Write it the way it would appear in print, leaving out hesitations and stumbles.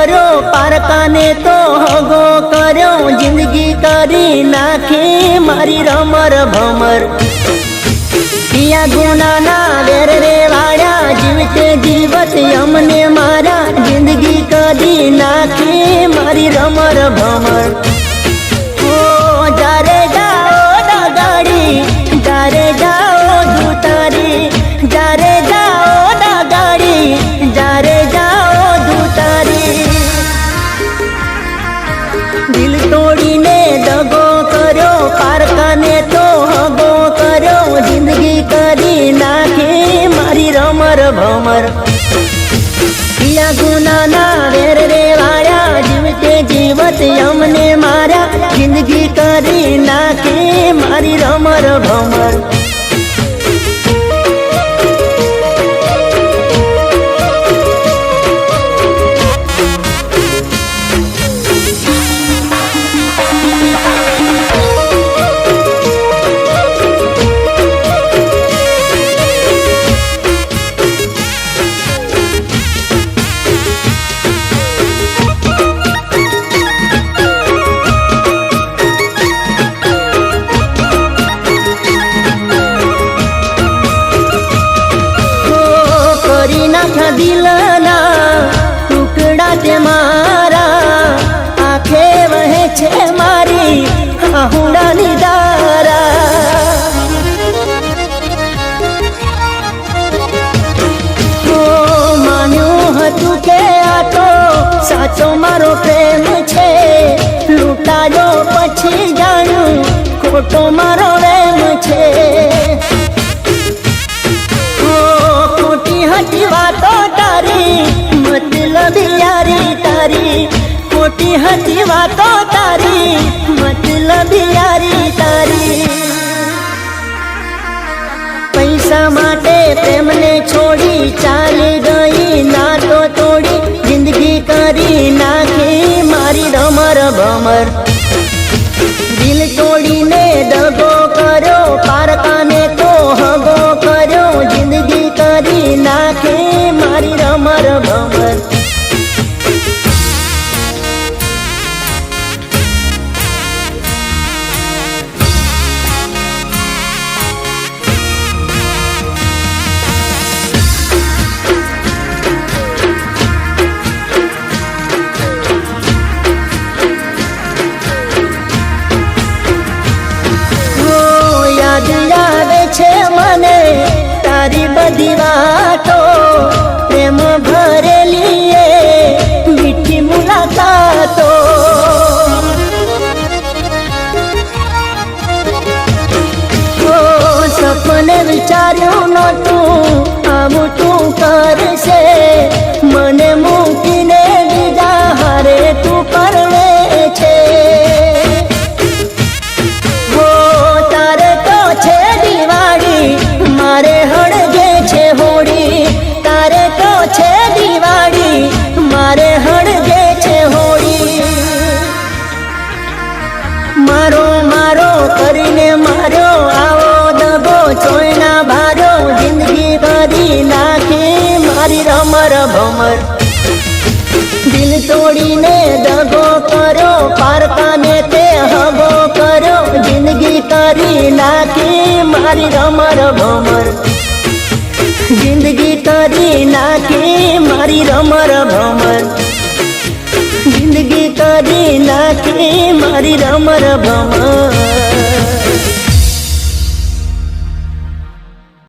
કર્યો પારકાને તો હગો કર્યો જિંદગી કરી નાખી મારી રમર ભમર પિયા ગુનાના વેર રે વાળ્યા જીવતે જીવત અમને મારા જિંદગી કરી નાખી મારી રમર ભમર જારે જાઓ ગાડી જારે જાઓ ધૂતારી જારે જાઓ ગાડી જારે જાઓ ધૂતારી દિલ તોડીને દગો કર્યો પારકાને તો હગો કર્યો જિંદગી કરી નાખી મારી રમર ભમર પિયા ગુનાના વેર રે વાળ્યા જીવતે જીવત અમને મારા જિંદગી કરી નાખી મારી રમર ભમર દિલના ટુકડા તે મારા આંખે વહે છે મારી આહુડાની દારા માન્યું હતું કે આ તો સાચો મારો પ્રેમ છે લૂંટાયો પછી જાણ્યું ખોટો મારો પ્રેમ છે हटी वातो तारी मतलब यारी तारी खोटी हटी वातो तारी मतलब यारी तारी पैसा माटे प्रेम ने छोड़ी चाली गई नातो तोड़ी जिंदगी करी नाखी मारी रमर भमर दिल तोड़ी ने दगो करो पारकाने तो हगो करो जिंदगी કરી નાખે મારી રમર ભમર યાદ આવે છે મને તારી બધી વાતો પ્રેમ ભરેલી મીઠી મુલાકાતો સપને વિચાર્યું નહોતું આવું તું કરશે મને મૂકીને બીજા હારે તું પરણે છે તારે તો છે દિવાળી મારે હળગે છે હોળી તારે તો છે દિવાળી મારે હળગે છે હોળી મારો મારો કરીને માર્યો આવો દગો ચોયના ભારો જિંદગી કરી નાખી મારી રમર ભમર દિલ તોડીને દગો કર્યો પારકાને તે હગો કર્યો જિંદગી કરી નાખી મારી રમર ભમર જિંદગી કરી નાખી મારી રમર ભમર જિંદગી કરી નાખી મારી રમર ભમર